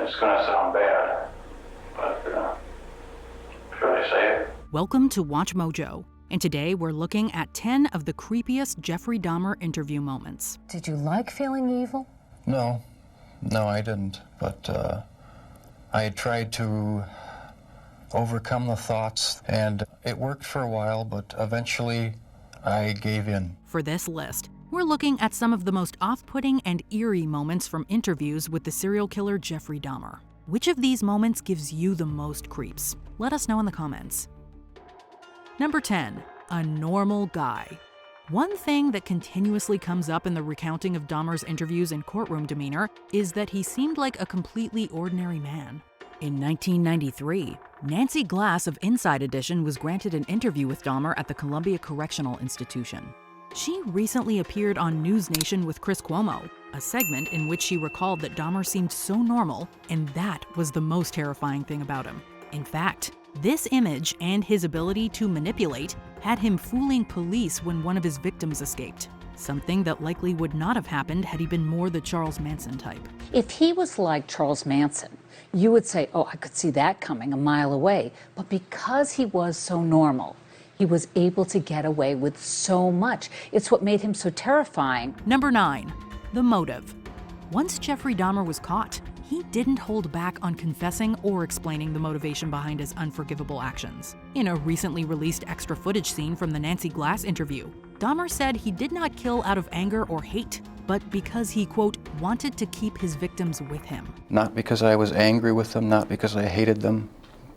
it's going to sound bad, but should I say it? Welcome to WatchMojo, and today we're looking at 10 of the creepiest Jeffrey Dahmer interview moments. Did you like feeling evil? No, I didn't, but I had tried to overcome the thoughts, and it worked for a while, but eventually I gave in. For this list, we're looking at some of the most off-putting and eerie moments from interviews with the serial killer Jeffrey Dahmer. Which of these moments gives you the most creeps? Let us know in the comments. Number 10, a normal guy. One thing that continuously comes up in the recounting of Dahmer's interviews and courtroom demeanor is that he seemed like a completely ordinary man. In 1993, Nancy Glass of Inside Edition was granted an interview with Dahmer at the Columbia Correctional Institution. She recently appeared on News Nation with Chris Cuomo, a segment in which she recalled that Dahmer seemed so normal, and that was the most terrifying thing about him. In fact, this image and his ability to manipulate had him fooling police when one of his victims escaped, something that likely would not have happened had he been more the Charles Manson type. If he was like Charles Manson, you would say, oh, I could see that coming a mile away. But because he was so normal, he was able to get away with so much. It's what made him so terrifying. Number 9, the motive. Once Jeffrey Dahmer was caught, he didn't hold back on confessing or explaining the motivation behind his unforgivable actions. In a recently released extra footage scene from the Nancy Glass interview, Dahmer said he did not kill out of anger or hate, but because he, quote, wanted to keep his victims with him. Not because I was angry with them, not because I hated them,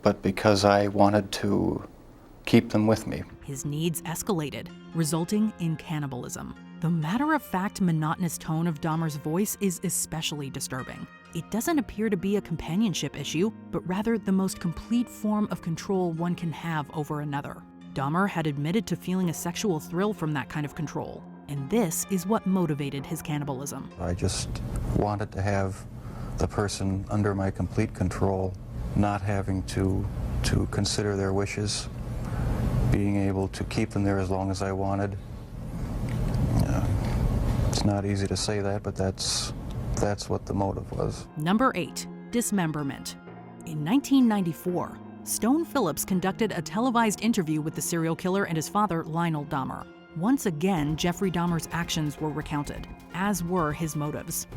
but because I wanted to keep them with me. His needs escalated, resulting in cannibalism. The matter-of-fact, monotonous tone of Dahmer's voice is especially disturbing. It doesn't appear to be a companionship issue, but rather the most complete form of control one can have over another. Dahmer had admitted to feeling a sexual thrill from that kind of control, and this is what motivated his cannibalism. I just wanted to have the person under my complete control, not having to consider their wishes, being able to keep them there as long as I wanted. It's not easy to say that, but that's what the motive was. Number 8, dismemberment. In 1994, Stone Phillips conducted a televised interview with the serial killer and his father, Lionel Dahmer. Once again, Jeffrey Dahmer's actions were recounted, as were his motives.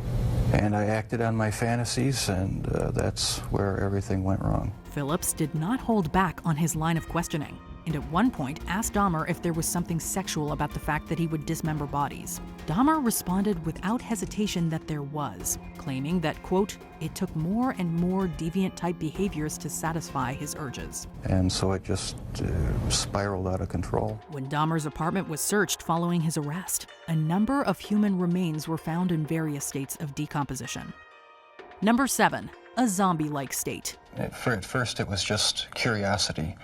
And I acted on my fantasies, and that's where everything went wrong. Phillips did not hold back on his line of questioning, and at one point asked Dahmer if there was something sexual about the fact that he would dismember bodies. Dahmer responded without hesitation that there was, claiming that, quote, it took more and more deviant-type behaviors to satisfy his urges. And so it just spiraled out of control. When Dahmer's apartment was searched following his arrest, a number of human remains were found in various states of decomposition. Number 7, a zombie-like state. At first it was just curiosity,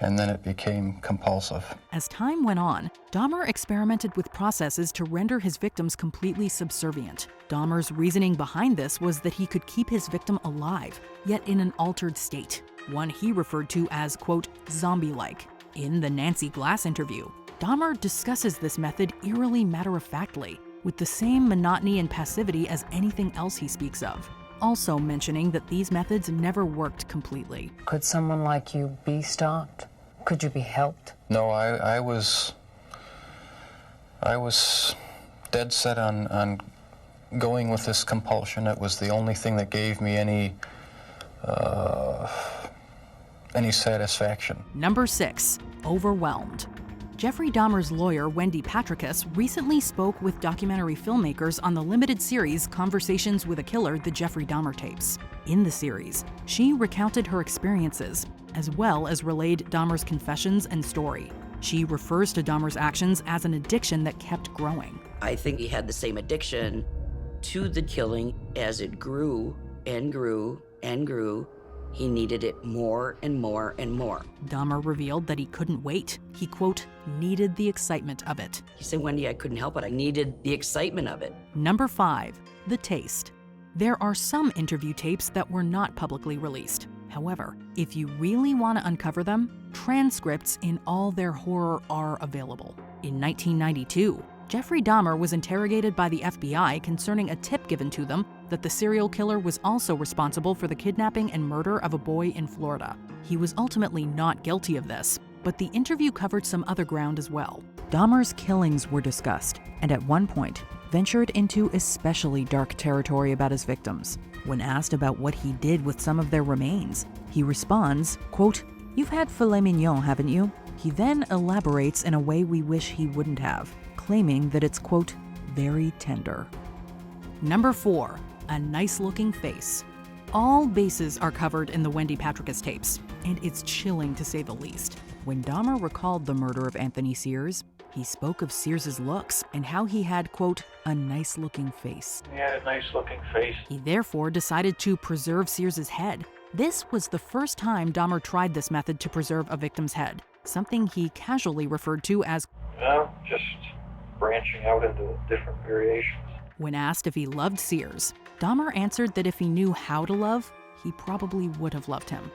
and then it became compulsive. As time went on, Dahmer experimented with processes to render his victims completely subservient. Dahmer's reasoning behind this was that he could keep his victim alive, yet in an altered state, one he referred to as, quote, zombie-like. In the Nancy Glass interview, Dahmer discusses this method eerily matter-of-factly, with the same monotony and passivity as anything else he speaks of, also mentioning that these methods never worked completely. Could someone like you be stopped? Could you be helped? No, I was dead set on going with this compulsion. It was the only thing that gave me any satisfaction. Number 6, overwhelmed. Jeffrey Dahmer's lawyer, Wendy Patricus, recently spoke with documentary filmmakers on the limited series Conversations with a Killer, the Jeffrey Dahmer tapes. In the series, she recounted her experiences, as well as relayed Dahmer's confessions and story. She refers to Dahmer's actions as an addiction that kept growing. I think he had the same addiction to the killing as it grew and grew and grew. He needed it more and more and more. Dahmer revealed that he couldn't wait. He, quote, needed the excitement of it. He said, Wendy, I couldn't help it. I needed the excitement of it. Number 5, the taste. There are some interview tapes that were not publicly released. However, if you really want to uncover them, transcripts in all their horror are available. In 1992, Jeffrey Dahmer was interrogated by the FBI concerning a tip given to them that the serial killer was also responsible for the kidnapping and murder of a boy in Florida. He was ultimately not guilty of this, but the interview covered some other ground as well. Dahmer's killings were discussed, and at one point, ventured into especially dark territory about his victims. When asked about what he did with some of their remains, he responds, quote, "You've had filet mignon, haven't you?" He then elaborates in a way we wish he wouldn't have, claiming that it's, quote, "very tender." Number 4, a nice-looking face. All bases are covered in the Wendy Patricus tapes, and it's chilling to say the least. When Dahmer recalled the murder of Anthony Sears, he spoke of Sears's looks and how he had, quote, "a nice-looking face." He had a nice looking face. He therefore decided to preserve Sears's head. This was the first time Dahmer tried this method to preserve a victim's head, something he casually referred to as, Well, just branching out into different variations. When asked if he loved Sears, Dahmer answered that if he knew how to love, he probably would have loved him.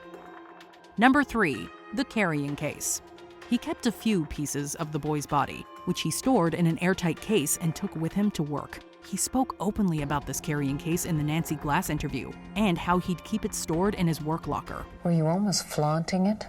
Number 3, the carrying case. He kept a few pieces of the boy's body, which he stored in an airtight case and took with him to work. He spoke openly about this carrying case in the Nancy Glass interview and how he'd keep it stored in his work locker. Were you almost flaunting it?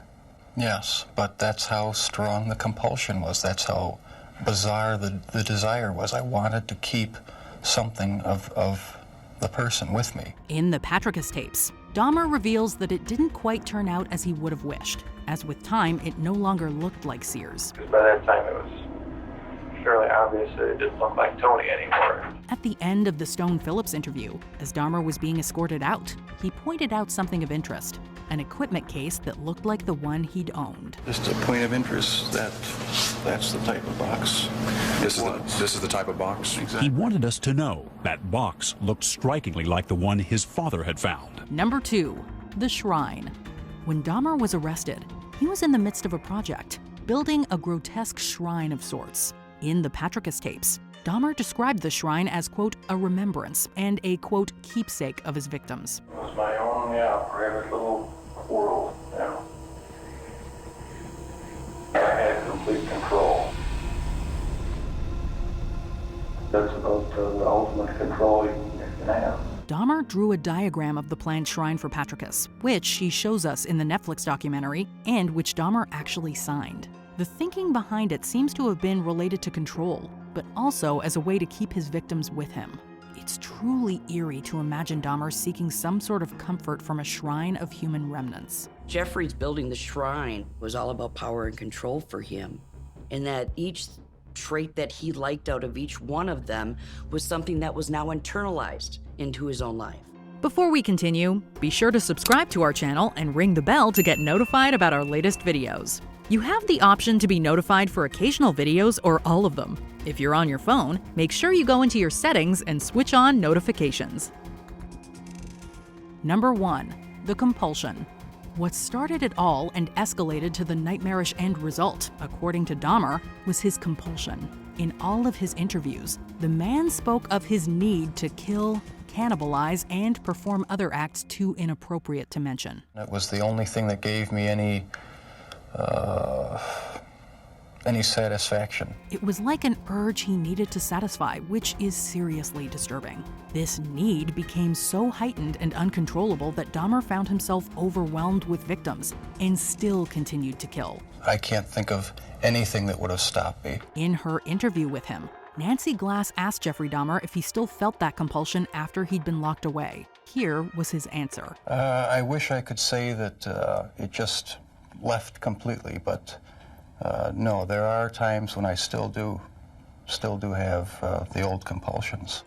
Yes, but that's how strong the compulsion was. That's how bizarre the desire was. I wanted to keep something of the person with me. In the Patricus tapes, Dahmer reveals that it didn't quite turn out as he would have wished, as with time it no longer looked like Sears. Because by that time it was fairly obvious that it didn't look like Tony anymore. At the end of the Stone Phillips interview, as Dahmer was being escorted out, he pointed out something of interest, an equipment case that looked like the one he'd owned. Just a point of interest, that's the type of box. This is the type of box? He wanted us to know that box looked strikingly like the one his father had found. Number 2, the shrine. When Dahmer was arrested, he was in the midst of a project, building a grotesque shrine of sorts. In the Patricus tapes, Dahmer described the shrine as, quote, "a remembrance" and a, quote, "keepsake" of his victims. It was my own, private little world, I had complete control. That's about the ultimate control you can have. Dahmer drew a diagram of the planned shrine for Patricus, which he shows us in the Netflix documentary, and which Dahmer actually signed. The thinking behind it seems to have been related to control, but also as a way to keep his victims with him. It's truly eerie to imagine Dahmer seeking some sort of comfort from a shrine of human remnants. Jeffrey's building the shrine was all about power and control for him, and that each trait that he liked out of each one of them was something that was now internalized into his own life. Before we continue, be sure to subscribe to our channel and ring the bell to get notified about our latest videos. You have the option to be notified for occasional videos or all of them. If you're on your phone, make sure you go into your settings and switch on notifications. Number 1, the compulsion. What started it all and escalated to the nightmarish end result, according to Dahmer, was his compulsion. In all of his interviews, the man spoke of his need to kill, cannibalize, and perform other acts too inappropriate to mention. It was the only thing that gave me any satisfaction. It was like an urge he needed to satisfy, which is seriously disturbing. This need became so heightened and uncontrollable that Dahmer found himself overwhelmed with victims and still continued to kill. I can't think of anything that would have stopped me. In her interview with him, Nancy Glass asked Jeffrey Dahmer if he still felt that compulsion after he'd been locked away. Here was his answer. I wish I could say that it just left completely, but no, there are times when I still do have the old compulsions.